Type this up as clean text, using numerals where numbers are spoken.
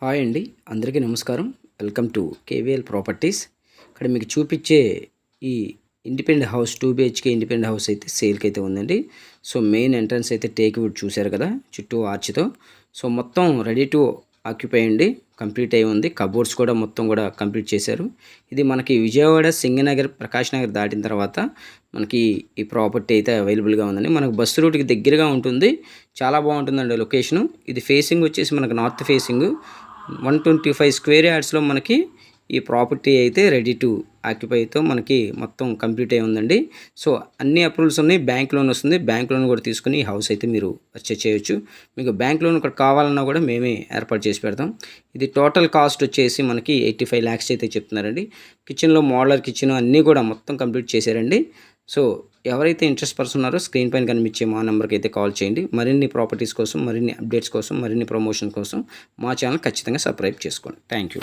Hi అండి, అందరికీ నమస్కారం. Welcome to KVL properties. ఇక్కడ మీకు చూపించే ఈ independent house 2 BHK independent house అయితే సేల్కి అయితే ఉందండి. సో మెయిన్ ఎంట్రన్స్ అయితే టేక్ వుడ్ చూశారు కదా, చుట్టూ ఆర్చ్తో. సో మొత్తం రెడీ టు ఆక్యుపై అండి, కంప్లీట్ అయి ఉంది. కబోర్డ్స్ కూడా మొత్తం కూడా కంప్లీట్ చేశారు. ఇది మనకి విజయవాడ సింగనగర్ ప్రకాష్ నగర్ దాటిన తర్వాత మనకి ఈ ప్రాపర్టీ అయితే అవైలబుల్గా ఉందండి. మనకు బస్సు రూట్కి దగ్గరగా ఉంటుంది. చాలా బాగుంటుందండి లొకేషను. ఇది ఫేసింగ్ వచ్చేసి మనకు నార్త్ ఫేసింగ్ 125 స్క్వేర్ యార్డ్స్లో మనకి ఈ ప్రాపర్టీ అయితే రెడీ టు ఆక్యుపైతో మనకి మొత్తం కంప్లీట్ అయి ఉందండి. సో అన్ని అప్రూవల్స్ ఉన్నాయి. బ్యాంక్ లోన్ వస్తుంది. బ్యాంక్ లోన్ కూడా తీసుకుని ఈ హౌస్ అయితే మీరు పర్చేస్ చేయొచ్చు. మీకు బ్యాంక్ లోన్ ఇక్కడ కావాలన్నా కూడా మేమే ఏర్పాటు చేసి పెడతాం. ఇది టోటల్ కాస్ట్ వచ్చేసి మనకి 85 lakhs అయితే చెప్తున్నారండి. కిచెన్లో మోడలర్ కిచెన్ అన్నీ కూడా మొత్తం కంప్లీట్ చేశారండి. సో ఎవరైతే ఇంట్రెస్ట్ పర్సన్ ఉన్నారో స్క్రీన్ పైన కనిపించే మా నెంబర్కి అయితే కాల్ చేయండి. మరిన్ని ప్రాపర్టీస్ కోసం, మరిన్ని అప్డేట్స్ కోసం, మరిన్ని ప్రమోషన్ కోసం మా ఛానల్ ఖచ్చితంగా సబ్స్క్రైబ్ చేసుకోండి. Thank you.